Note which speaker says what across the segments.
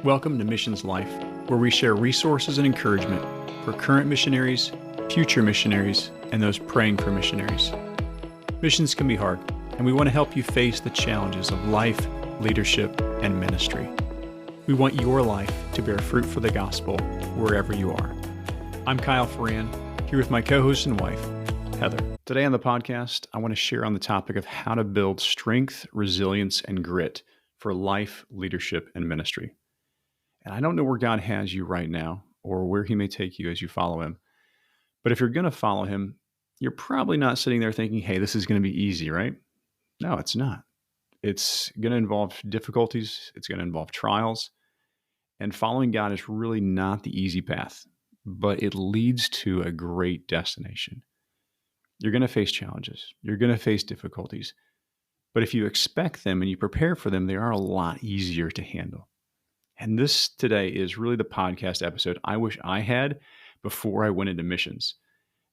Speaker 1: Welcome to Missions Life, where we share resources and encouragement for current missionaries, future missionaries, and those praying for missionaries. Missions can be hard, and we want to help you face the challenges of life, leadership, and ministry. We want your life to bear fruit for the gospel wherever you are. I'm Kyle Ferran, here with my co-host and wife, Heather. Today on the podcast, I want to share on the topic of how to build strength, resilience, and grit for life, leadership, and ministry. And I don't know where God has you right now or where he may take you as you follow him. But if you're going to follow him, you're probably not sitting there thinking, hey, this is going to be easy, right? No, it's not. It's going to involve difficulties. It's going to involve trials. And following God is really not the easy path, but it leads to a great destination. You're going to face challenges. You're going to face difficulties. But if you expect them and you prepare for them, they are a lot easier to handle. And this today is really the podcast episode I wish I had before I went into missions.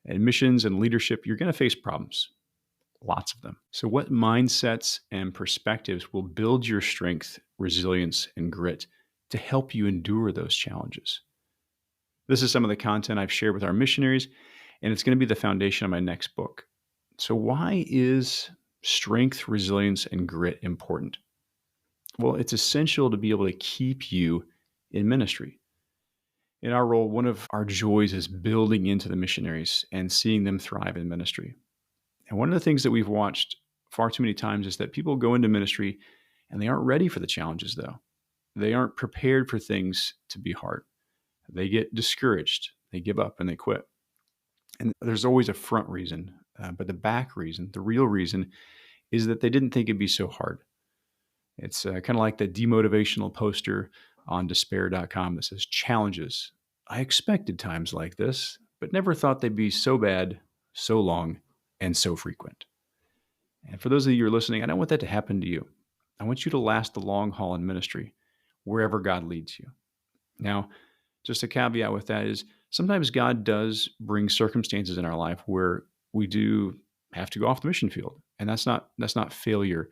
Speaker 1: And missions and leadership, you're going to face problems, lots of them. So what mindsets and perspectives will build your strength, resilience, and grit to help you endure those challenges? This is some of the content I've shared with our missionaries, and it's going to be the foundation of my next book. So why is strength, resilience, and grit important? Well, it's essential to be able to keep you in ministry. In our role, one of our joys is building into the missionaries and seeing them thrive in ministry. And one of the things that we've watched far too many times is that people go into ministry and they aren't ready for the challenges, though. They aren't prepared for things to be hard. They get discouraged, they give up, and they quit. And there's always a front reason, but the back reason, the real reason, is that they didn't think it'd be so hard. It's kind of like the demotivational poster on despair.com that says, challenges. I expected times like this, but never thought they'd be so bad, so long, and so frequent. And for those of you who are listening, I don't want that to happen to you. I want you to last the long haul in ministry, wherever God leads you. Now, just a caveat with that is sometimes God does bring circumstances in our life where we do have to go off the mission field. And that's not failure.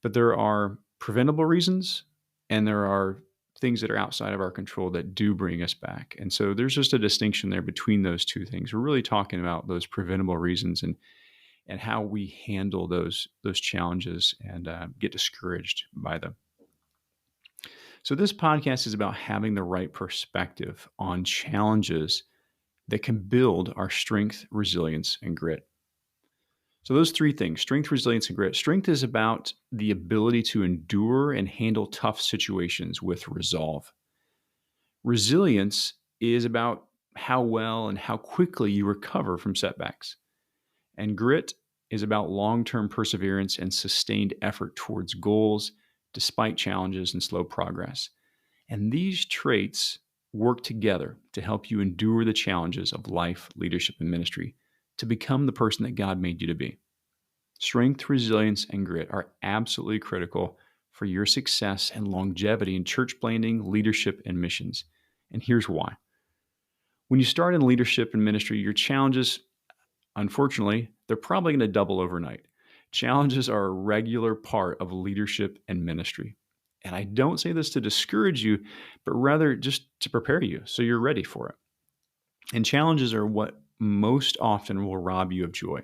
Speaker 1: But there are preventable reasons, and there are things that are outside of our control that do bring us back. And so there's just a distinction there between those two things. We're really talking about those preventable reasons and how we handle those challenges and get discouraged by them. So this podcast is about having the right perspective on challenges that can build our strength, resilience, and grit. So those three things, strength, resilience, and grit. Strength is about the ability to endure and handle tough situations with resolve. Resilience is about how well and how quickly you recover from setbacks. And grit is about long-term perseverance and sustained effort towards goals despite challenges and slow progress. And these traits work together to help you endure the challenges of life, leadership, and ministry to become the person that God made you to be. Strength, resilience, and grit are absolutely critical for your success and longevity in church planting, leadership, and missions. And here's why. When you start in leadership and ministry, your challenges, unfortunately, they're probably going to double overnight. Challenges are a regular part of leadership and ministry. And I don't say this to discourage you, but rather just to prepare you so you're ready for it. And challenges are what most often will rob you of joy.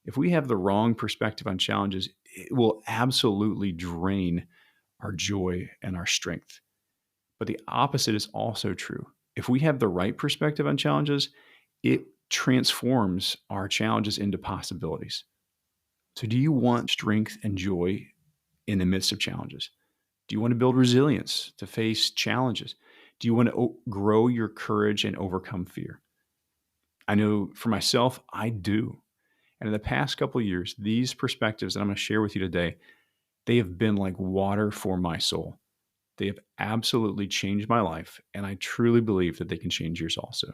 Speaker 1: If we have the wrong perspective on challenges, it will absolutely drain our joy and our strength. But the opposite is also true. If we have the right perspective on challenges, it transforms our challenges into possibilities. So do you want strength and joy in the midst of challenges? Do you want to build resilience to face challenges? Do you want to grow your courage and overcome fear? I know for myself, I do. And in the past couple of years, these perspectives that I'm going to share with you today, they have been like water for my soul. They have absolutely changed my life, and I truly believe that they can change yours also.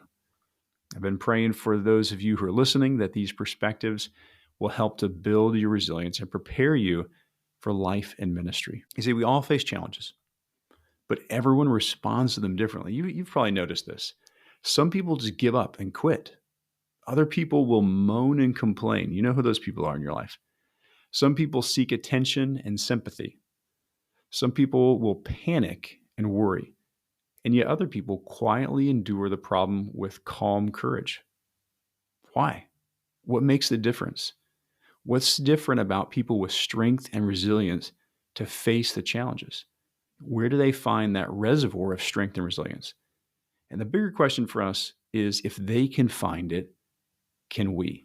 Speaker 1: I've been praying for those of you who are listening that these perspectives will help to build your resilience and prepare you for life and ministry. You see, we all face challenges, but everyone responds to them differently. You've probably noticed this. Some people just give up and quit. Other people will moan and complain. You know who those people are in your life. Some people seek attention and sympathy. Some people will panic and worry. And yet other people quietly endure the problem with calm courage. Why? What makes the difference? What's different about people with strength and resilience to face the challenges? Where do they find that reservoir of strength and resilience? And the bigger question for us is, if they can find it, can we?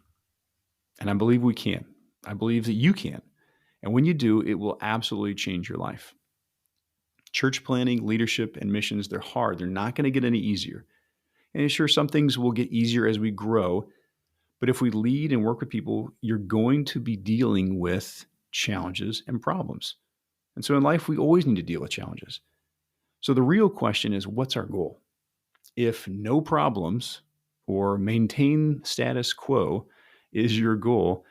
Speaker 1: And I believe we can. I believe that you can. And when you do, it will absolutely change your life. Church planning, leadership, and missions, they're hard. They're not going to get any easier. And sure, some things will get easier as we grow. But if we lead and work with people, you're going to be dealing with challenges and problems. And so in life, we always need to deal with challenges. So the real question is, what's our goal? If no problems or maintain status quo is your goal,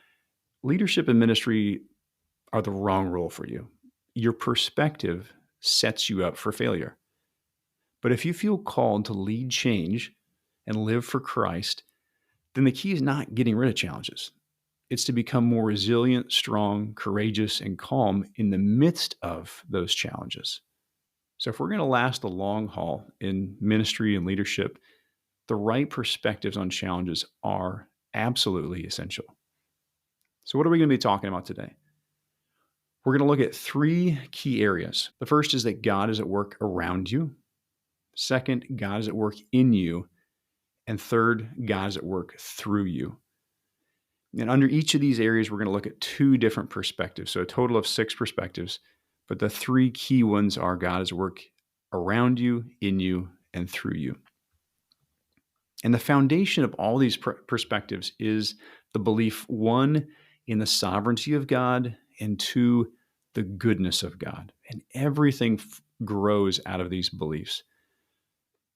Speaker 1: leadership and ministry are the wrong role for you. Your perspective sets you up for failure. But if you feel called to lead change and live for Christ, then the key is not getting rid of challenges. It's to become more resilient, strong, courageous, and calm in the midst of those challenges. So if we're going to last the long haul in ministry and leadership, the right perspectives on challenges are absolutely essential. So what are we going to be talking about today? We're going to look at three key areas. The first is that God is at work around you. Second, God is at work in you. And third, God is at work through you. And under each of these areas, we're going to look at two different perspectives. So a total of 6 perspectives. But the three key ones are God is at work around you, in you, and through you. And the foundation of all these perspectives is the belief, 1, in the sovereignty of God, and 2, the goodness of God. And everything grows out of these beliefs.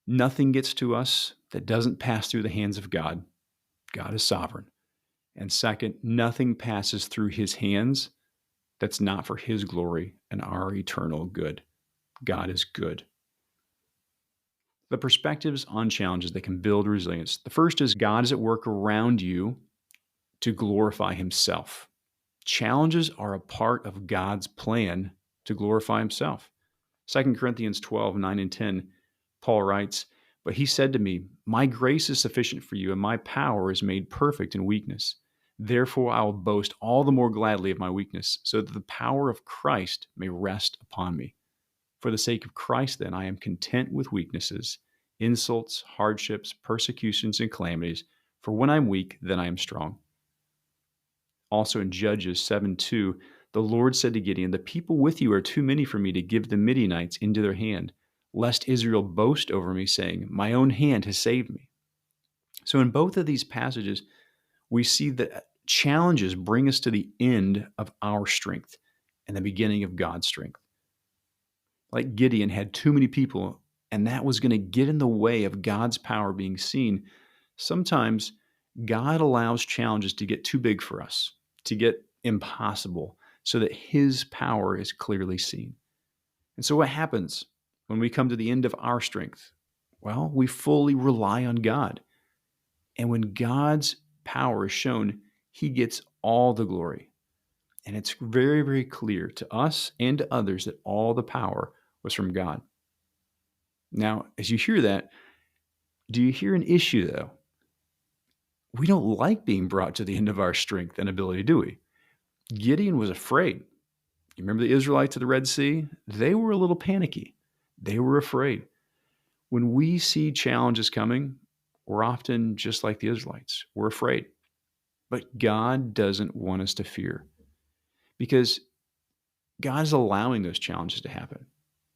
Speaker 1: Nothing gets to us that doesn't pass through the hands of God. God is sovereign. And second, nothing passes through his hands that's not for his glory and our eternal good. God is good. The perspectives on challenges that can build resilience. The first is God is at work around you to glorify himself. Challenges are a part of God's plan to glorify himself. 2 Corinthians 12:9 and 10, Paul writes, "But he said to me, my grace is sufficient for you, and my power is made perfect in weakness. Therefore I will boast all the more gladly of my weakness, so that the power of Christ may rest upon me. For the sake of Christ, then, I am content with weaknesses, insults, hardships, persecutions, and calamities. For when I'm weak, then I am strong." Also in Judges 7:2, the Lord said to Gideon, "The people with you are too many for me to give the Midianites into their hand, lest Israel boast over me, saying, my own hand has saved me." So in both of these passages, we see that challenges bring us to the end of our strength and the beginning of God's strength. Like Gideon had too many people, and that was going to get in the way of God's power being seen. Sometimes God allows challenges to get too big for us, to get impossible, so that his power is clearly seen. And so what happens when we come to the end of our strength? Well, we fully rely on God. And when God's power is shown, he gets all the glory. And it's very, very clear to us and to others that all the power was from God. Now, as you hear that, do you hear an issue, though? We don't like being brought to the end of our strength and ability, do we? Gideon was afraid. You remember the Israelites at the Red Sea? They were a little panicky. They were afraid. When we see challenges coming, we're often just like the Israelites. We're afraid. But God doesn't want us to fear, because God is allowing those challenges to happen.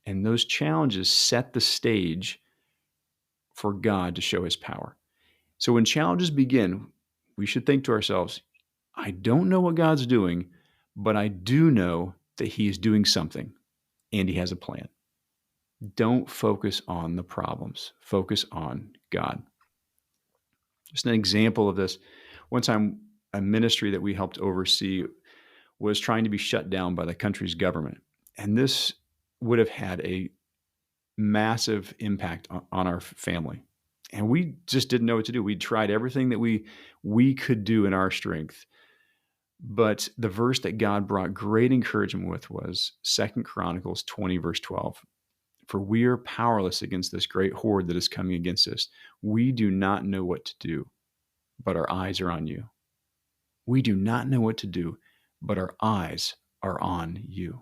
Speaker 1: And those challenges set the stage for God to show his power. So when challenges begin, we should think to ourselves, I don't know what God's doing, but I do know that he is doing something and he has a plan. Don't focus on the problems. Focus on God. Just an example of this. One time, a ministry that we helped oversee was trying to be shut down by the country's government. And this would have had a massive impact on our family. And we just didn't know what to do. We tried everything that we could do in our strength. But the verse that God brought great encouragement with was 2 Chronicles 20, verse 12. For we are powerless against this great horde that is coming against us. We do not know what to do, but our eyes are on you. We do not know what to do, but our eyes are on you.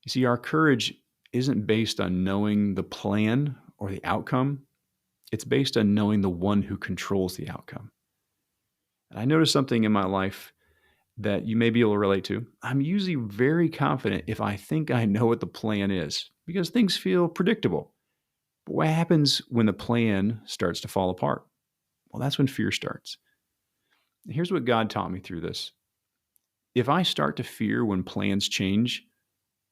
Speaker 1: You see, our courage isn't based on knowing the plan or the outcome. It's based on knowing the one who controls the outcome. And I noticed something in my life that you may be able to relate to. I'm usually very confident if I think I know what the plan is because things feel predictable. But what happens when the plan starts to fall apart? Well, that's when fear starts. And here's what God taught me through this. If I start to fear when plans change,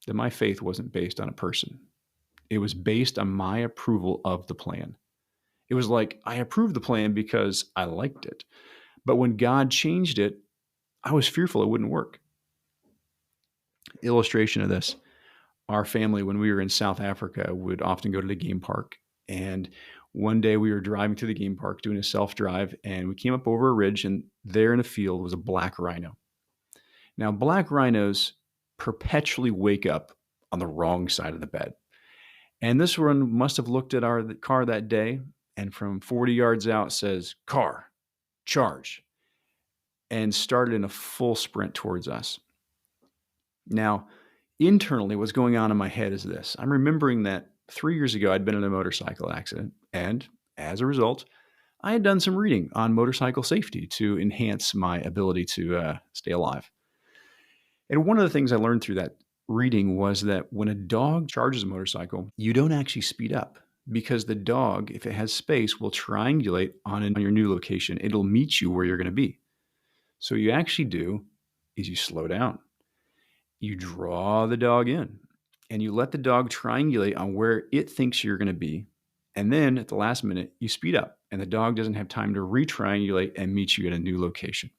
Speaker 1: then my faith wasn't based on a person. It was based on my approval of the plan. It was like I approved the plan because I liked it. But when God changed it, I was fearful it wouldn't work. Illustration of this. Our family, when we were in South Africa, would often go to the game park. And one day we were driving through the game park doing a self-drive, and we came up over a ridge, and there in a field was a black rhino. Now, black rhinos perpetually wake up on the wrong side of the bed. And this one must have looked at our car that day and from 40 yards out says, "Car, charge," and started in a full sprint towards us. Now, internally, what's going on in my head is this. I'm remembering that 3 years ago, I'd been in a motorcycle accident. And as a result, I had done some reading on motorcycle safety to enhance my ability to stay alive. And one of the things I learned through that reading was that when a dog charges a motorcycle, you don't actually speed up because the dog, if it has space, will triangulate on your new location. It'll meet you where you're going to be. So what you actually do is you slow down. You draw the dog in and you let the dog triangulate on where it thinks you're going to be. And then at the last minute, you speed up and the dog doesn't have time to re-triangulate and meet you at a new location.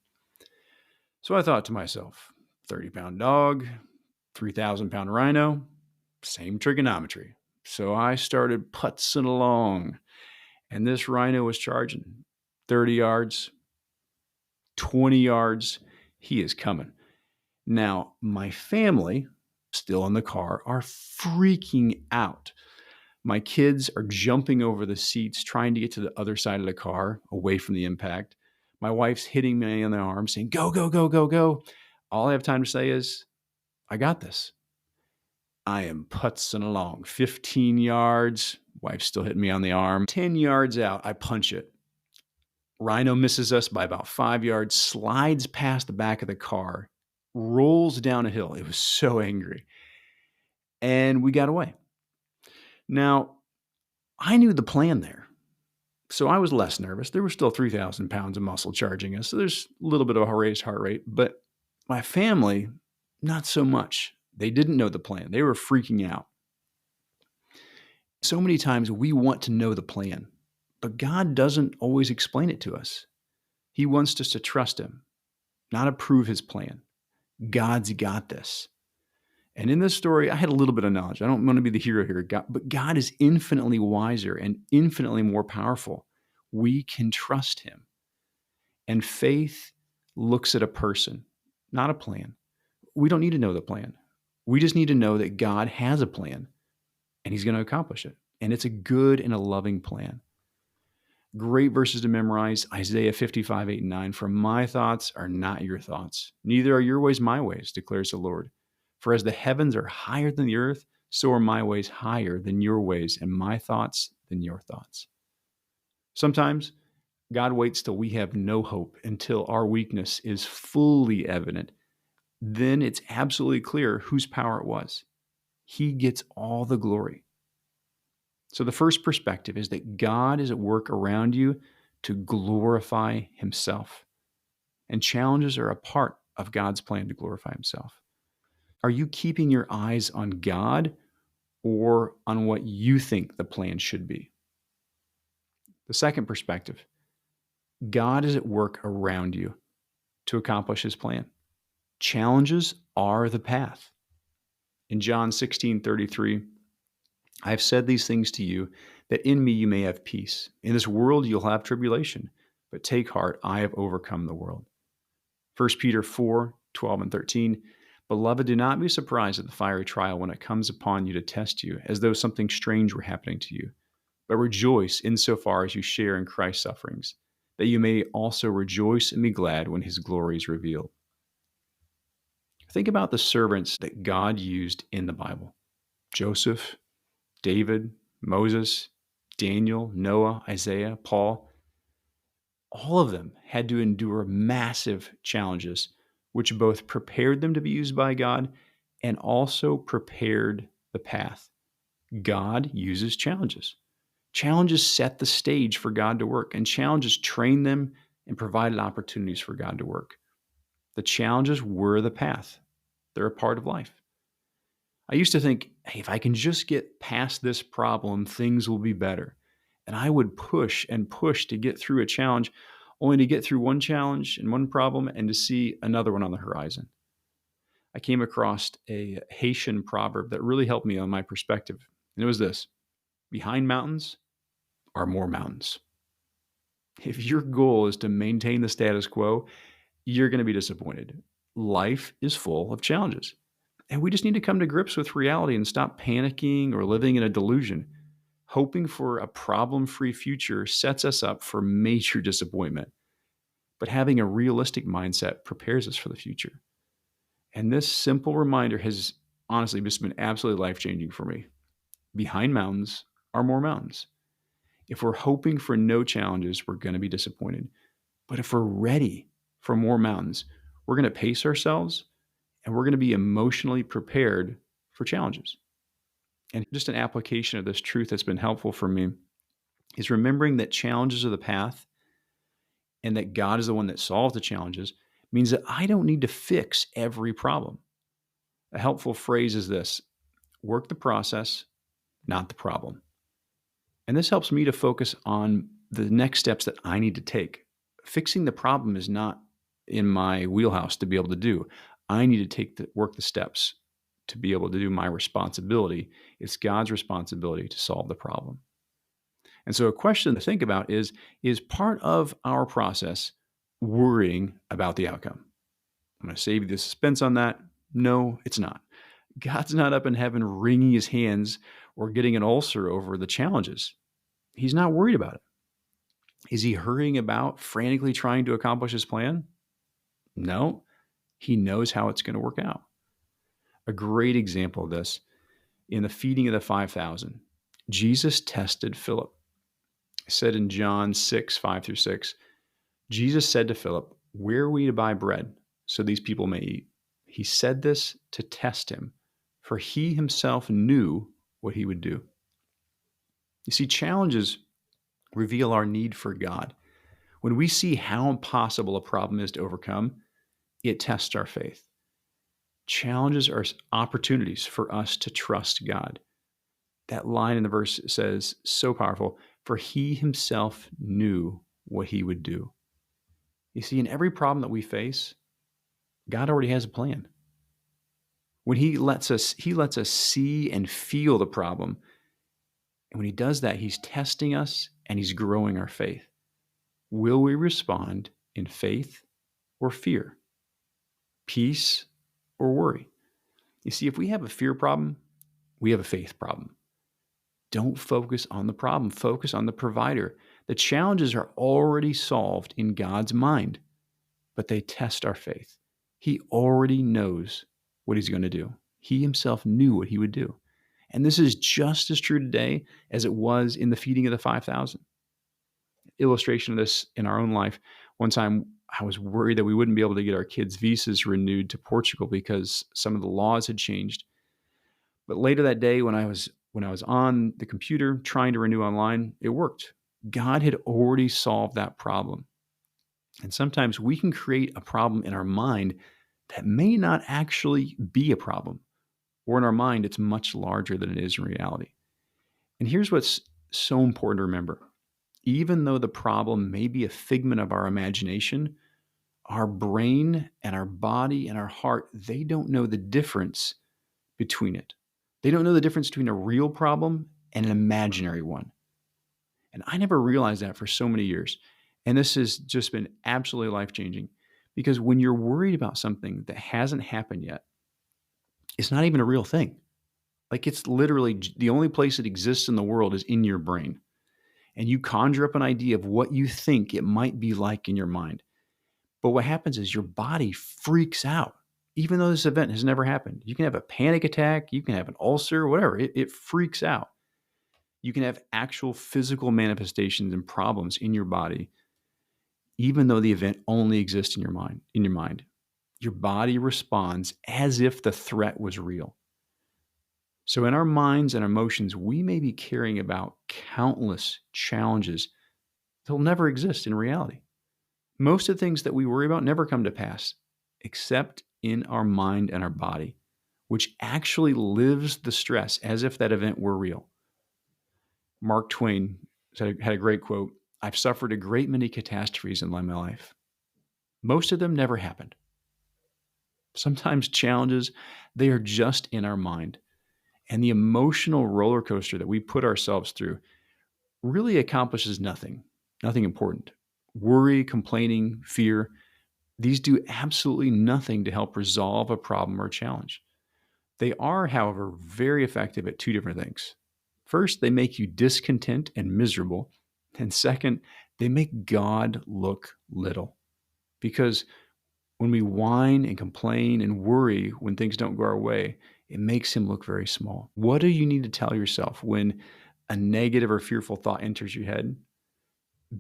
Speaker 1: So I thought to myself, 30-pound dog, 3,000-pound rhino, same trigonometry. So I started putzing along, and this rhino was charging 30 yards, 20 yards. He is coming. Now, my family, still in the car, are freaking out. My kids are jumping over the seats, trying to get to the other side of the car, away from the impact. My wife's hitting me on the arm, saying, "Go, go, go, go, go." All I have time to say is, "I got this." I am putzing along 15 yards. Wife's still hitting me on the arm. 10 yards out, I punch it. Rhino misses us by about 5 yards, slides past the back of the car, rolls down a hill. It was so angry. And we got away. Now, I knew the plan there. So I was less nervous. There was still 3,000 pounds of muscle charging us. So there's a little bit of a raised heart rate. But my family, not so much. They didn't know the plan. They were freaking out. So many times we want to know the plan, but God doesn't always explain it to us. He wants us to trust him, not approve his plan. God's got this. And in this story, I had a little bit of knowledge. I don't want to be the hero here, but God is infinitely wiser and infinitely more powerful. We can trust him. And faith looks at a person, not a plan. We don't need to know the plan. We just need to know that God has a plan and he's going to accomplish it. And it's a good and a loving plan. Great verses to memorize. Isaiah 55, 8 and 9. "For my thoughts are not your thoughts. Neither are your ways my ways, declares the Lord. For as the heavens are higher than the earth, so are my ways higher than your ways, and my thoughts than your thoughts." Sometimes God waits till we have no hope, until our weakness is fully evident. Then it's absolutely clear whose power it was. He gets all the glory. So the first perspective is that God is at work around you to glorify himself. And challenges are a part of God's plan to glorify himself. Are you keeping your eyes on God or on what you think the plan should be? The second perspective, God is at work around you to accomplish his plan. Challenges are the path. In John 16:33, "I have said these things to you, that in me you may have peace. In this world you'll have tribulation, but take heart, I have overcome the world." 1 Peter 4:12 and 13, Beloved, do not be surprised at the fiery trial when it comes upon you to test you, as though something strange were happening to you. But rejoice insofar as you share in Christ's sufferings, that you may also rejoice and be glad when his glory is revealed. Think about the servants that God used in the Bible: Joseph, David, Moses, Daniel, Noah, Isaiah, Paul. All of them had to endure massive challenges, which both prepared them to be used by God and also prepared the path. God uses challenges. Challenges set the stage for God to work, and challenges train them and provided opportunities for God to work. The challenges were the path. They're a part of life. I used to think, hey, if I can just get past this problem, things will be better. And I would push and push to get through a challenge, only to get through one challenge and one problem and to see another one on the horizon. I came across a Haitian proverb that really helped me on my perspective. And it was this: behind mountains are more mountains. If your goal is to maintain the status quo, you're going to be disappointed. Life is full of challenges. And we just need to come to grips with reality and stop panicking or living in a delusion. Hoping for a problem-free future sets us up for major disappointment. But having a realistic mindset prepares us for the future. And this simple reminder has honestly just been absolutely life-changing for me. Behind mountains are more mountains. If we're hoping for no challenges, we're going to be disappointed. But if we're ready for more mountains, we're going to pace ourselves and we're going to be emotionally prepared for challenges. And just an application of this truth that's been helpful for me is remembering that challenges are the path and that God is the one that solves the challenges means that I don't need to fix every problem. A helpful phrase is this: work the process, not the problem. And this helps me to focus on the next steps that I need to take. Fixing the problem is not in my wheelhouse to be able to do. I need to work the steps to be able to do my responsibility. It's God's responsibility to solve the problem. And so a question to think about is part of our process worrying about the outcome? I'm going to save you the suspense on that. No, it's not. God's not up in heaven wringing his hands or getting an ulcer over the challenges. He's not worried about it. Is he hurrying about, frantically trying to accomplish his plan? No, he knows how it's going to work out. A great example of this, in the feeding of the 5,000, Jesus tested Philip. It said in John 6, 5-6, Jesus said to Philip, "Where are we to buy bread so these people may eat?" He said this to test him, for he himself knew what he would do. You see, challenges reveal our need for God. When we see how impossible a problem is to overcome, it tests our faith. Challenges are opportunities for us to trust God. That line in the verse says, so powerful, for he himself knew what he would do. You see, in every problem that we face, God already has a plan. When he lets us see and feel the problem. And when he does that, he's testing us and he's growing our faith. Will we respond in faith or fear? Peace or worry? You see, if we have a fear problem, we have a faith problem. Don't focus on the problem. Focus on the provider. The challenges are already solved in God's mind, but they test our faith. He already knows what he's going to do. He himself knew what he would do. And this is just as true today as it was in the feeding of the 5,000. Illustration of this in our own life. One time I was worried that we wouldn't be able to get our kids' visas renewed to Portugal because some of the laws had changed. But later that day when I was on the computer trying to renew online, it worked. God had already solved that problem. And sometimes we can create a problem in our mind that may not actually be a problem. Or in our mind, it's much larger than it is in reality. And here's what's so important to remember. Even though the problem may be a figment of our imagination, our brain and our body and our heart, they don't know the difference between it. They don't know the difference between a real problem and an imaginary one. And I never realized that for so many years. And this has just been absolutely life-changing because when you're worried about something that hasn't happened yet, It's not even a real thing. Like it's literally the only place it exists in the world is in your brain. And you conjure up an idea of what you think it might be like in your mind. But what happens is your body freaks out, even though this event has never happened. You can have a panic attack, you can have an ulcer, whatever. It freaks out. You can have actual physical manifestations and problems in your body, even though the event only exists in your mind. Your body responds as if the threat was real. So in our minds and emotions, we may be carrying about countless challenges that will never exist in reality. Most of the things that we worry about never come to pass, except in our mind and our body, which actually lives the stress as if that event were real. Mark Twain had a great quote: "I've suffered a great many catastrophes in my life. Most of them never happened." Sometimes challenges, they are just in our mind. And the emotional roller coaster that we put ourselves through really accomplishes nothing important. Worry, complaining, fear, these do absolutely nothing to help resolve a problem or challenge. They are, however, very effective at two different things. First, they make you discontent and miserable. And second, they make God look little. Because when we whine and complain and worry when things don't go our way, it makes him look very small. What do you need to tell yourself when a negative or fearful thought enters your head?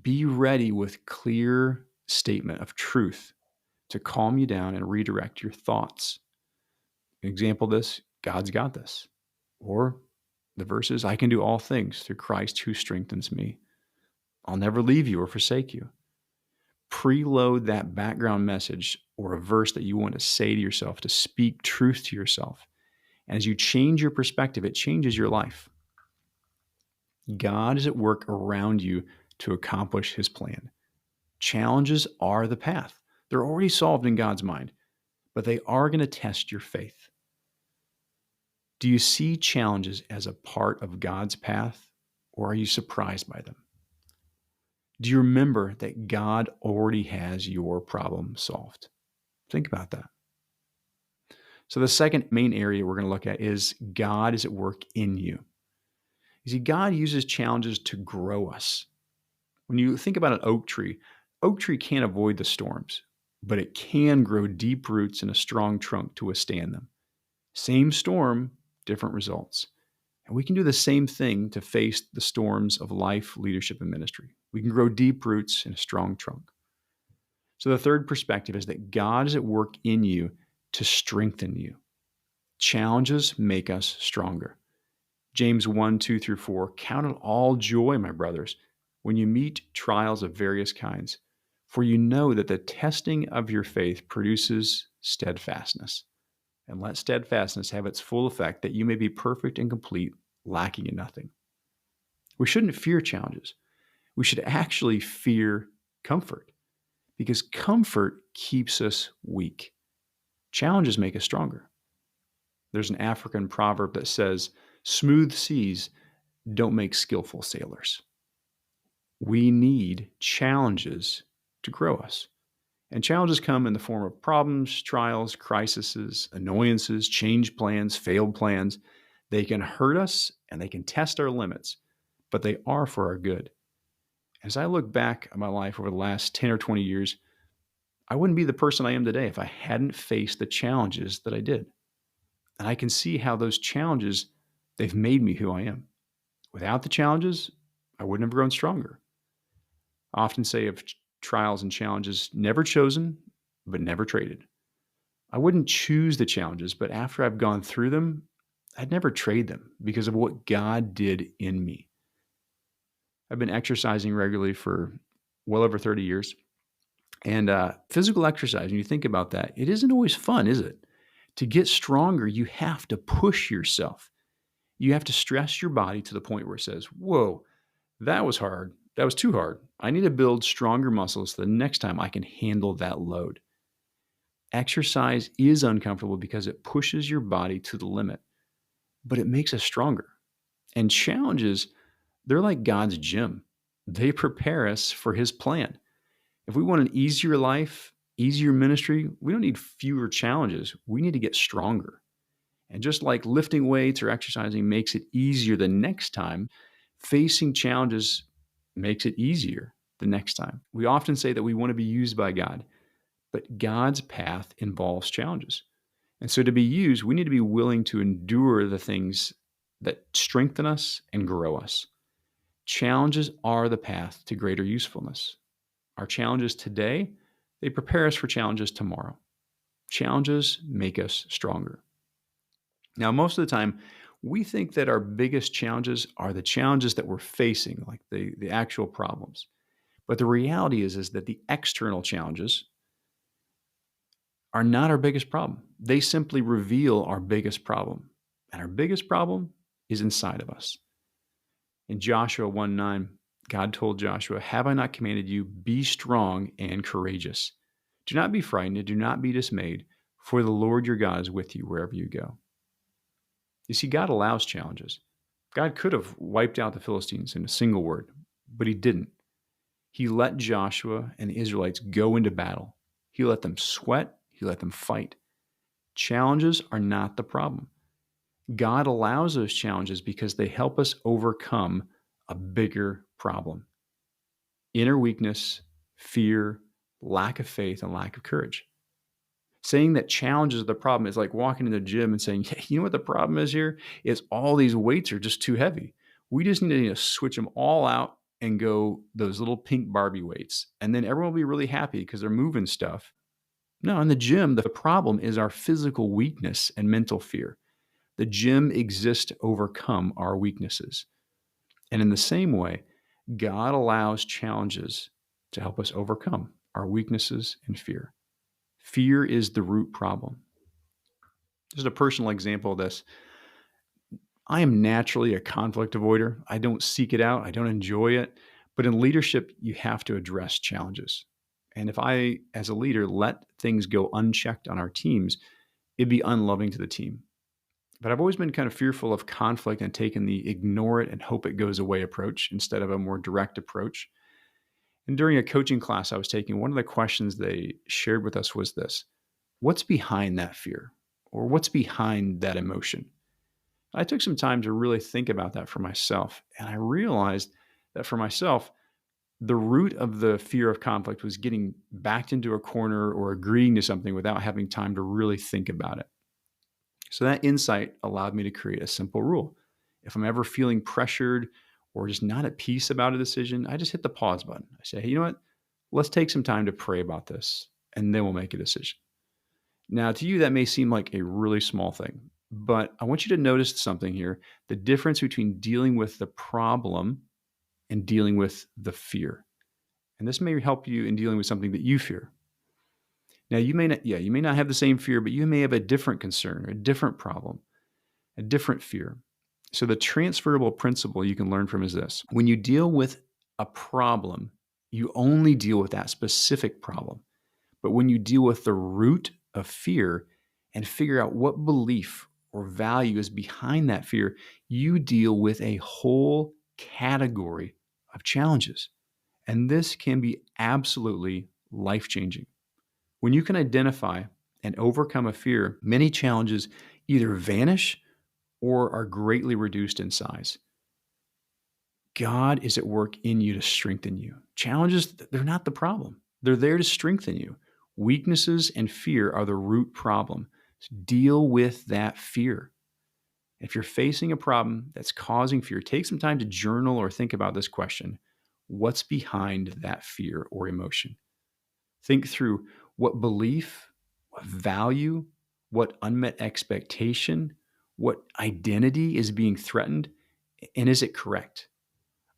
Speaker 1: Be ready with clear statement of truth to calm you down and redirect your thoughts. An example of this: God's got this. Or the verses, I can do all things through Christ who strengthens me. I'll never leave you or forsake you. Preload that background message or a verse that you want to say to yourself to speak truth to yourself. And as you change your perspective, it changes your life. God is at work around you to accomplish his plan. Challenges are the path. They're already solved in God's mind, but they are going to test your faith. Do you see challenges as a part of God's path, or are you surprised by them? Do you remember that God already has your problem solved? Think about that. So the second main area we're going to look at is God is at work in you. You see, God uses challenges to grow us. When you think about an oak tree can't avoid the storms, but it can grow deep roots and a strong trunk to withstand them. Same storm, different results. And we can do the same thing to face the storms of life, leadership, and ministry. We can grow deep roots and a strong trunk. So the third perspective is that God is at work in you to strengthen you. Challenges make us stronger. James 1:2-4, count it all joy, my brothers, when you meet trials of various kinds, for you know that the testing of your faith produces steadfastness. And let steadfastness have its full effect, that you may be perfect and complete, lacking in nothing. We shouldn't fear challenges. We should actually fear comfort, because comfort keeps us weak. Challenges make us stronger. There's an African proverb that says, smooth seas don't make skillful sailors. We need challenges to grow us. And challenges come in the form of problems, trials, crises, annoyances, change plans, failed plans. They can hurt us and they can test our limits, but they are for our good. As I look back at my life over the last 10 or 20 years, I wouldn't be the person I am today if I hadn't faced the challenges that I did. And I can see how those challenges, they've made me who I am. Without the challenges, I wouldn't have grown stronger. I often say of trials and challenges, never chosen, but never traded. I wouldn't choose the challenges, but after I've gone through them, I'd never trade them because of what God did in me. I've been exercising regularly for well over 30 years. And physical exercise, when you think about that, it isn't always fun, is it? To get stronger, you have to push yourself. You have to stress your body to the point where it says, whoa, that was hard. That was too hard. I need to build stronger muscles so the next time I can handle that load. Exercise is uncomfortable because it pushes your body to the limit, but it makes us stronger. And challenges, they're like God's gym. They prepare us for his plan. If we want an easier life, easier ministry, we don't need fewer challenges. We need to get stronger. And just like lifting weights or exercising makes it easier the next time, facing challenges makes it easier the next time. We often say that we want to be used by God, but God's path involves challenges. And so to be used, we need to be willing to endure the things that strengthen us and grow us. Challenges are the path to greater usefulness. Our challenges today, they prepare us for challenges tomorrow. Challenges make us stronger. Now, most of the time, we think that our biggest challenges are the challenges that we're facing, like the actual problems. But the reality is that the external challenges are not our biggest problem. They simply reveal our biggest problem. And our biggest problem is inside of us. In Joshua 1:9, God told Joshua, "Have I not commanded you, be strong and courageous? Do not be frightened and do not be dismayed, for the Lord your God is with you wherever you go." You see, God allows challenges. God could have wiped out the Philistines in a single word, but he didn't. He let Joshua and the Israelites go into battle. He let them sweat. He let them fight. Challenges are not the problem. God allows those challenges because they help us overcome a bigger problem: inner weakness, fear, lack of faith, and lack of courage. Saying that challenges are the problem is like walking in the gym and saying, "Hey, you know what the problem is here? Is all these weights are just too heavy. We just need to switch them all out and go those little pink Barbie weights. And then everyone will be really happy because they're moving stuff." No, in the gym, the problem is our physical weakness and mental fear. The gym exists to overcome our weaknesses. And in the same way, God allows challenges to help us overcome our weaknesses and fear. Fear is the root problem. Just a personal example of this. I am naturally a conflict avoider. I don't seek it out. I don't enjoy it. But in leadership, you have to address challenges. And if I, as a leader, let things go unchecked on our teams, it'd be unloving to the team. But I've always been kind of fearful of conflict and taken the ignore it and hope it goes away approach instead of a more direct approach. And during a coaching class I was taking, one of the questions they shared with us was this: what's behind that fear? Or what's behind that emotion? I took some time to really think about that for myself. And I realized that for myself, the root of the fear of conflict was getting backed into a corner or agreeing to something without having time to really think about it. So that insight allowed me to create a simple rule. If I'm ever feeling pressured or just not at peace about a decision, I just hit the pause button. I say, "Hey, you know what? Let's take some time to pray about this, and then we'll make a decision." Now, to you, that may seem like a really small thing, but I want you to notice something here: the difference between dealing with the problem and dealing with the fear. And this may help you in dealing with something that you fear. Now, you may not have the same fear, but you may have a different concern, or a different problem, a different fear. So the transferable principle you can learn from is this: when you deal with a problem, you only deal with that specific problem. But when you deal with the root of fear and figure out what belief or value is behind that fear, you deal with a whole category of challenges. And this can be absolutely life-changing. When you can identify and overcome a fear, many challenges either vanish or are greatly reduced in size. God is at work in you to strengthen you. Challenges, they're not the problem. They're there to strengthen you. Weaknesses and fear are the root problem. So deal with that fear. If you're facing a problem that's causing fear, take some time to journal or think about this question: what's behind that fear or emotion? Think through what belief, what value, what unmet expectation, what identity is being threatened, and is it correct?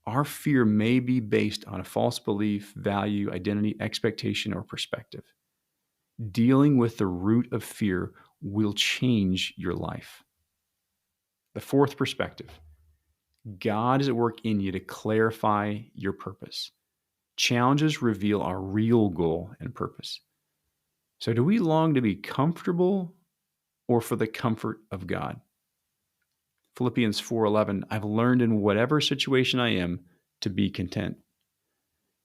Speaker 1: Our fear may be based on a false belief, value, identity, expectation, or perspective. Dealing with the root of fear will change your life. The fourth perspective: God is at work in you to clarify your purpose. Challenges reveal our real goal and purpose. So, do we long to be comfortable or for the comfort of God? Philippians 4:11, I've learned in whatever situation I am to be content.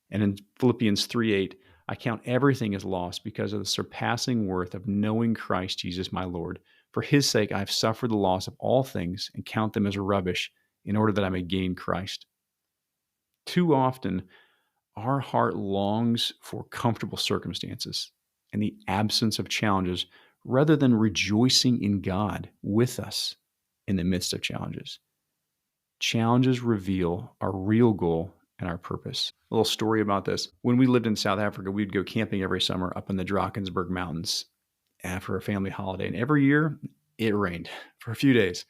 Speaker 1: And in Philippians 3:8, I count everything as loss because of the surpassing worth of knowing Christ Jesus my Lord, For his sake, I have suffered the loss of all things and count them as rubbish in order that I may gain Christ. Too often, our heart longs for comfortable circumstances and the absence of challenges rather than rejoicing in God with us in the midst of challenges. Challenges reveal our real goal and our purpose. A little story about this. When we lived in South Africa, we'd go camping every summer up in the Drakensberg Mountains after a family holiday. And every year it rained for a few days.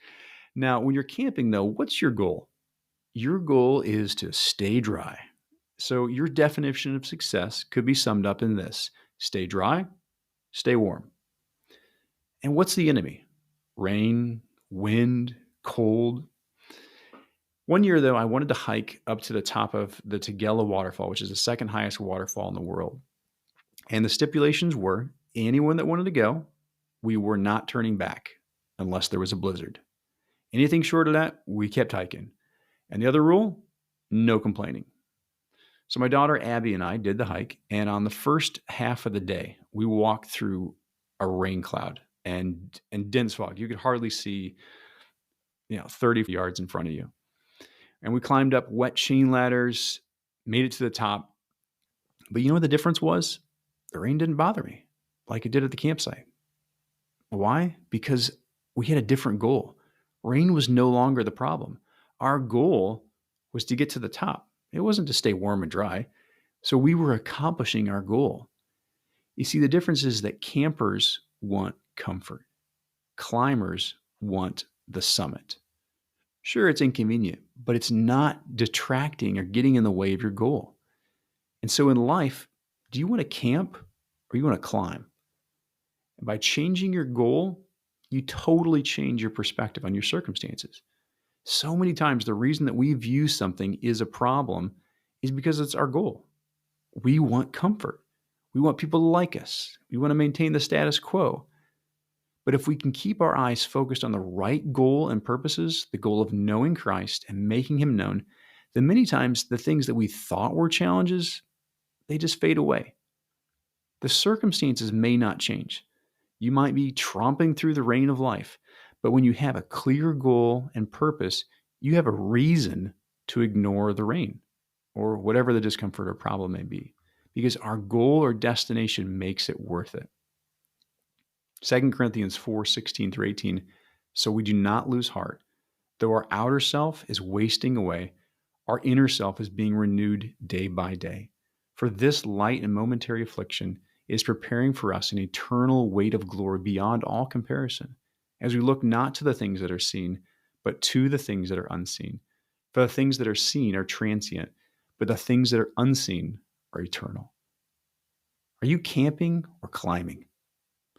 Speaker 1: Now, when you're camping, though, what's your goal? Your goal is to stay dry. So your definition of success could be summed up in this: stay dry, stay warm. And what's the enemy? Rain, wind, cold. One year, though, I wanted to hike up to the top of the Tugela waterfall, which is the second highest waterfall in the world. And the stipulations were anyone that wanted to go, we were not turning back unless there was a blizzard. Anything short of that, we kept hiking. And the other rule, no complaining. So my daughter Abby and I did the hike, and on the first half of the day, we walked through a rain cloud and dense fog. You could hardly see, 30 yards in front of you. And we climbed up wet chain ladders, made it to the top. But you know what the difference was? The rain didn't bother me like it did at the campsite. Why? Because we had a different goal. Rain was no longer the problem. Our goal was to get to the top. It wasn't to stay warm and dry. So we were accomplishing our goal. You see, the difference is that campers want comfort. Climbers want the summit. Sure, it's inconvenient, but it's not detracting or getting in the way of your goal. And so in life, do you want to camp or you want to climb? And by changing your goal, you totally change your perspective on your circumstances. So many times, the reason that we view something is a problem is because it's our goal. We want comfort. We want people to like us. We want to maintain the status quo. But if we can keep our eyes focused on the right goal and purposes, the goal of knowing Christ and making him known, then many times the things that we thought were challenges, they just fade away. The circumstances may not change. You might be tromping through the rain of life, but when you have a clear goal and purpose, you have a reason to ignore the rain or whatever the discomfort or problem may be, because our goal or destination makes it worth it. 2 Corinthians 4:16-18, so we do not lose heart. Though our outer self is wasting away, our inner self is being renewed day by day. For this light and momentary affliction is preparing for us an eternal weight of glory beyond all comparison, as we look not to the things that are seen, but to the things that are unseen. For the things that are seen are transient, but the things that are unseen are eternal. Are you camping or climbing?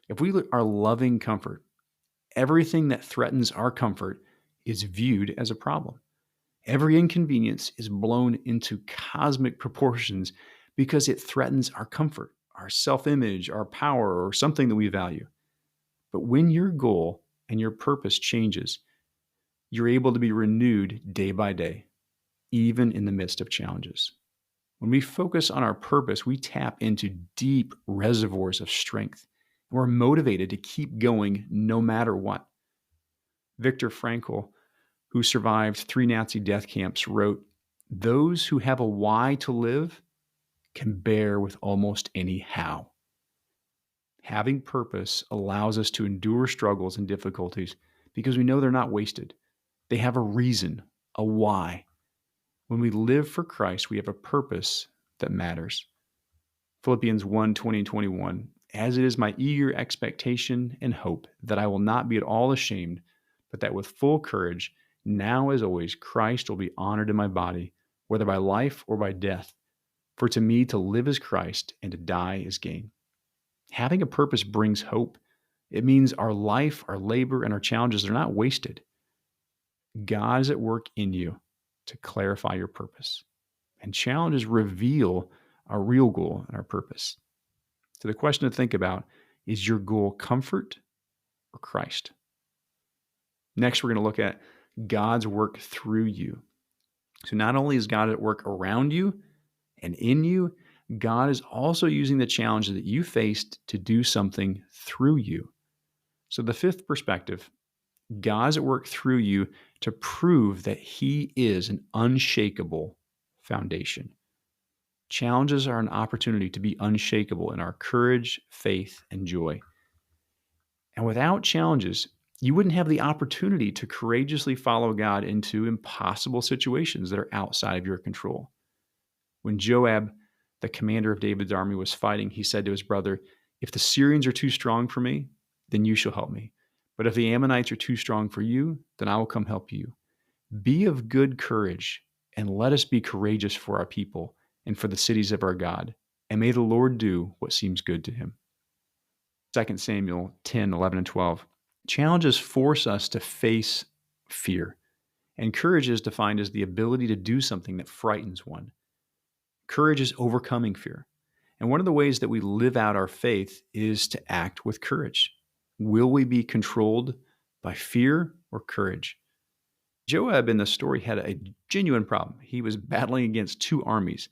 Speaker 1: If we are loving comfort, everything that threatens our comfort is viewed as a problem. Every inconvenience is blown into cosmic proportions because it threatens our comfort, our self-image, our power, or something that we value. But when your goal and your purpose changes, you're able to be renewed day by day, even in the midst of challenges. When we focus on our purpose, we tap into deep reservoirs of strength. We're motivated to keep going no matter what. Viktor Frankl, who survived 3 Nazi death camps, wrote, "Those who have a why to live can bear with almost any how." Having purpose allows us to endure struggles and difficulties because we know they're not wasted. They have a reason, a why. When we live for Christ, we have a purpose that matters. Philippians 1:20-21, as it is my eager expectation and hope that I will not be at all ashamed, but that with full courage, now as always, Christ will be honored in my body, whether by life or by death. For to me to live is Christ and to die is gain. Having a purpose brings hope. It means our life, our labor, and our challenges are not wasted. God is at work in you to clarify your purpose. And challenges reveal our real goal and our purpose. So the question to think about is your goal comfort or Christ? Next, we're going to look at God's work through you. So not only is God at work around you and in you, God is also using the challenges that you faced to do something through you. So the fifth perspective, God's at work through you to prove that he is an unshakable foundation. Challenges are an opportunity to be unshakable in our courage, faith, and joy. And without challenges, you wouldn't have the opportunity to courageously follow God into impossible situations that are outside of your control. When Joab, the commander of David's army, was fighting, he said to his brother, "If the Syrians are too strong for me, then you shall help me. But if the Ammonites are too strong for you, then I will come help you. Be of good courage, and let us be courageous for our people and for the cities of our God. And may the Lord do what seems good to him." 2 Samuel 10, 11, and 12. Challenges force us to face fear. And courage is defined as the ability to do something that frightens one. Courage is overcoming fear. And one of the ways that we live out our faith is to act with courage. Will we be controlled by fear or courage? Joab in the story had a genuine problem. He was battling against two armies,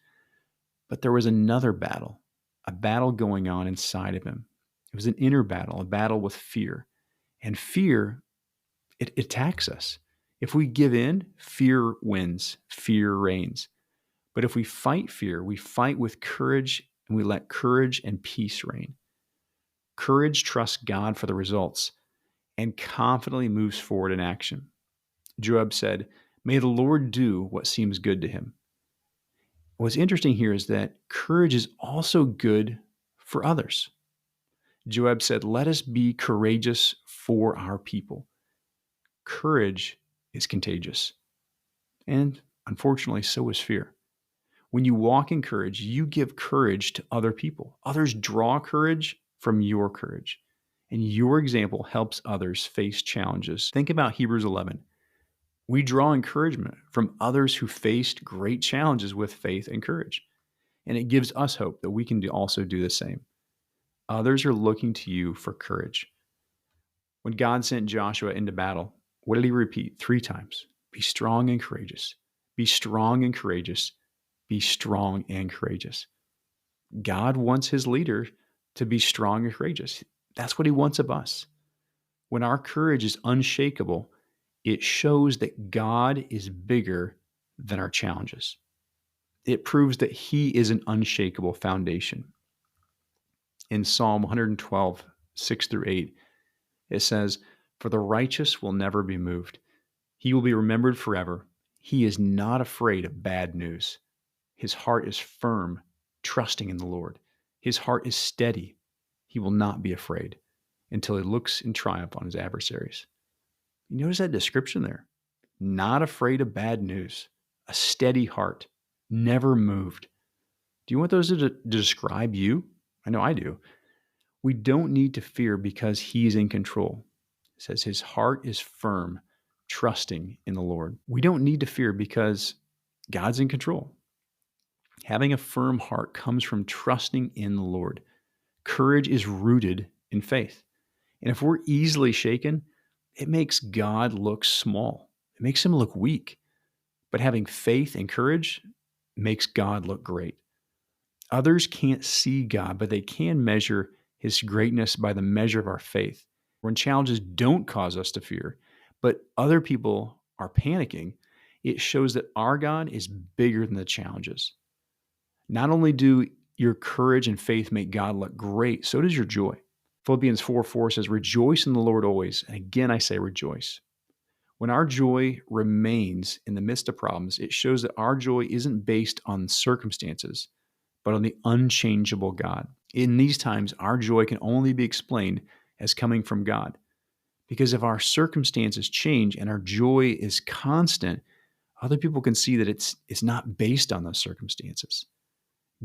Speaker 1: but there was another battle, a battle going on inside of him. It was an inner battle, a battle with fear. And fear, it attacks us. If we give in, fear wins, fear reigns. But if we fight fear, we fight with courage, and we let courage and peace reign. Courage trusts God for the results and confidently moves forward in action. Joab said, "May the Lord do what seems good to him." What's interesting here is that courage is also good for others. Joab said, "Let us be courageous for our people." Courage is contagious. And unfortunately, so is fear. When you walk in courage, you give courage to other people. Others draw courage from your courage. And your example helps others face challenges. Think about Hebrews 11. We draw encouragement from others who faced great challenges with faith and courage. And it gives us hope that we can also do the same. Others are looking to you for courage. When God sent Joshua into battle, what did he repeat 3 times? Be strong and courageous. Be strong and courageous. Be strong and courageous. God wants his leader to be strong and courageous. That's what he wants of us. When our courage is unshakable, it shows that God is bigger than our challenges. It proves that he is an unshakable foundation. In Psalm 112, 6 through 8, it says, "For the righteous will never be moved. He will be remembered forever. He is not afraid of bad news. His heart is firm, trusting in the Lord. His heart is steady. He will not be afraid until he looks in triumph on his adversaries." You notice that description there? Not afraid of bad news, a steady heart, never moved. Do you want those to describe you? I know I do. We don't need to fear because he's in control. It says his heart is firm, trusting in the Lord. We don't need to fear because God's in control. Having a firm heart comes from trusting in the Lord. Courage is rooted in faith. And if we're easily shaken, it makes God look small. It makes him look weak. But having faith and courage makes God look great. Others can't see God, but they can measure his greatness by the measure of our faith. When challenges don't cause us to fear, but other people are panicking, it shows that our God is bigger than the challenges. Not only do your courage and faith make God look great, so does your joy. Philippians 4:4 says, "Rejoice in the Lord always." And again, I say rejoice. When our joy remains in the midst of problems, it shows that our joy isn't based on circumstances, but on the unchangeable God. In these times, our joy can only be explained as coming from God. Because if our circumstances change and our joy is constant, other people can see that it's not based on those circumstances.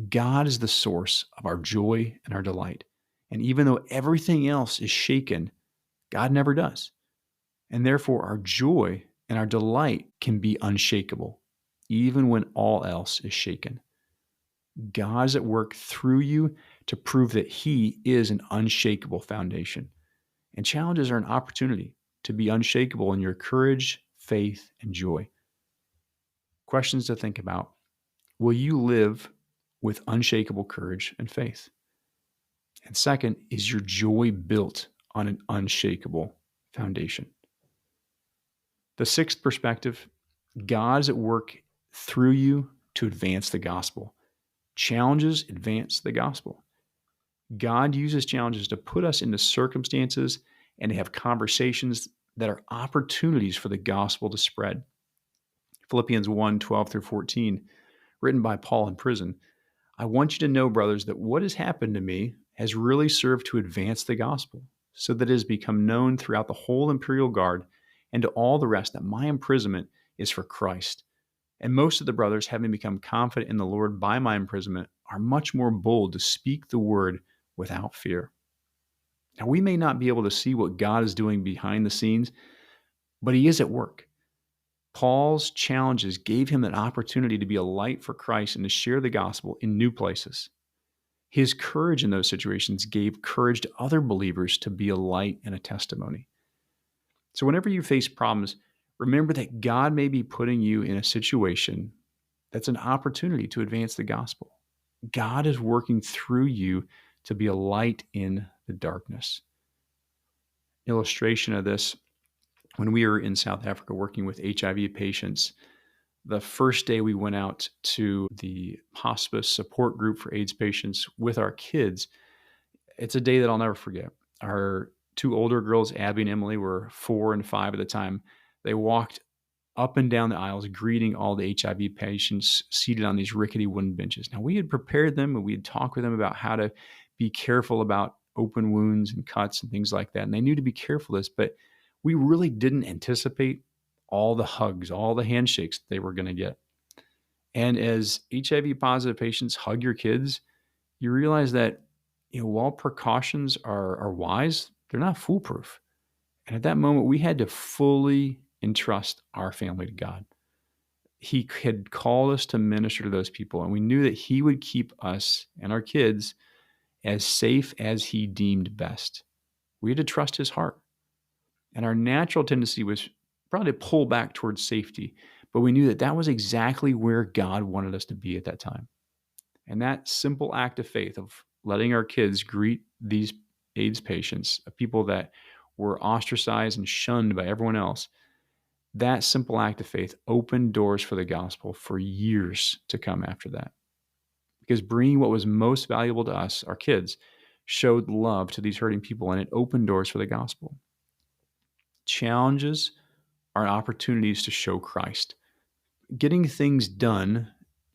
Speaker 1: God is the source of our joy and our delight. And even though everything else is shaken, God never does. And therefore, our joy and our delight can be unshakable, even when all else is shaken. God is at work through you to prove that he is an unshakable foundation. And challenges are an opportunity to be unshakable in your courage, faith, and joy. Questions to think about. Will you live with unshakable courage and faith? And second, is your joy built on an unshakable foundation. The sixth perspective, God is at work through you to advance the gospel. Challenges advance the gospel. God uses challenges to put us into circumstances and to have conversations that are opportunities for the gospel to spread. Philippians 1:12-14, written by Paul in prison. I want you to know, brothers, that what has happened to me has really served to advance the gospel, so that it has become known throughout the whole imperial guard and to all the rest that my imprisonment is for Christ. And most of the brothers, having become confident in the Lord by my imprisonment, are much more bold to speak the word without fear. Now, we may not be able to see what God is doing behind the scenes, but he is at work. Paul's challenges gave him an opportunity to be a light for Christ and to share the gospel in new places. His courage in those situations gave courage to other believers to be a light and a testimony. So whenever you face problems, remember that God may be putting you in a situation that's an opportunity to advance the gospel. God is working through you to be a light in the darkness. Illustration of this, when we were in South Africa working with HIV patients, the first day we went out to the hospice support group for AIDS patients with our kids, it's a day that I'll never forget. Our two older girls, Abby and Emily, were 4 and 5 at the time. They walked up and down the aisles greeting all the HIV patients seated on these rickety wooden benches. Now, we had prepared them and we had talked with them about how to be careful about open wounds and cuts and things like that. And they knew to be careful of this, but we really didn't anticipate all the hugs, all the handshakes they were going to get. And as HIV positive patients hug your kids, you realize that, while precautions are wise, they're not foolproof. And at that moment, we had to fully entrust our family to God. He had called us to minister to those people, and we knew that he would keep us and our kids as safe as he deemed best. We had to trust his heart. And our natural tendency was probably to pull back towards safety, but we knew that that was exactly where God wanted us to be at that time. And that simple act of faith of letting our kids greet these AIDS patients, people that were ostracized and shunned by everyone else, that simple act of faith opened doors for the gospel for years to come after that. Because bringing what was most valuable to us, our kids, showed love to these hurting people, and it opened doors for the gospel. Challenges are opportunities to show Christ. Getting things done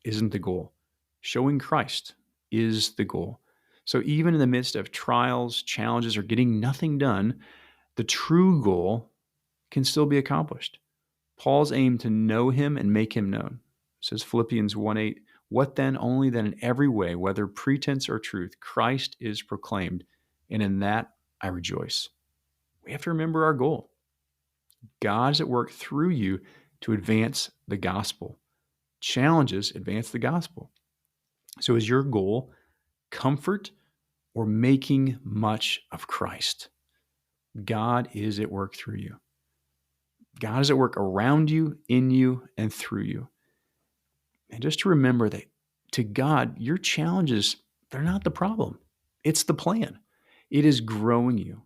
Speaker 1: isn't the goal. Showing Christ is the goal. So even in the midst of trials, challenges, or getting nothing done, the true goal can still be accomplished. Paul's aim to know him and make him known. Says Philippians 1:8, what then? Only that in every way, whether pretense or truth, Christ is proclaimed, and in that I rejoice. We have to remember our goal. God is at work through you to advance the gospel. Challenges advance the gospel. So is your goal comfort or making much of Christ? God is at work through you. God is at work around you, in you, and through you. And just to remember that to God, your challenges, they're not the problem. It's the plan. It is growing you.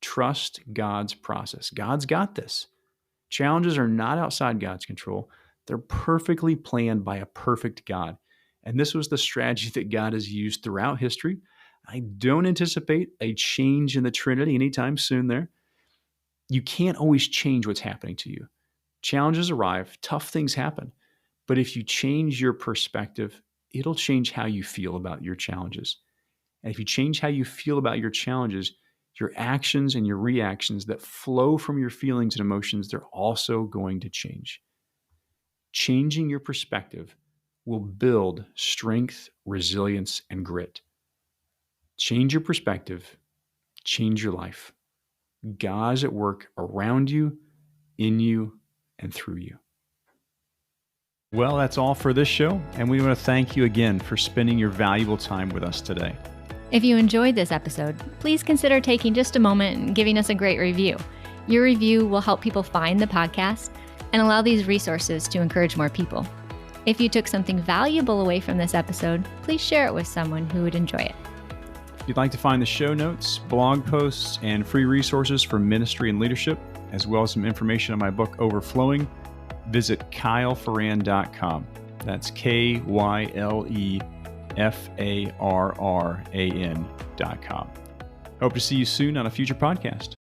Speaker 1: Trust God's process. God's got this. Challenges are not outside God's control. They're perfectly planned by a perfect God. And this was the strategy that God has used throughout history. I don't anticipate a change in the Trinity anytime soon there. You can't always change what's happening to you. Challenges arrive, tough things happen. But if you change your perspective, it'll change how you feel about your challenges. And if you change how you feel about your challenges, your actions and your reactions that flow from your feelings and emotions, they're also going to change. Changing your perspective will build strength, resilience, and grit. Change your perspective, change your life. God is at work around you, in you, and through you. Well, that's all for this show, and we want to thank you again for spending your valuable time with us today.
Speaker 2: If you enjoyed this episode, please consider taking just a moment and giving us a great review. Your review will help people find the podcast and allow these resources to encourage more people. If you took something valuable away from this episode, please share it with someone who would enjoy it.
Speaker 1: If you'd like to find the show notes, blog posts, and free resources for ministry and leadership, as well as some information on my book, Overflowing, visit kylefarran.com. That's KYLEFARRAN.com. Hope to see you soon on a future podcast.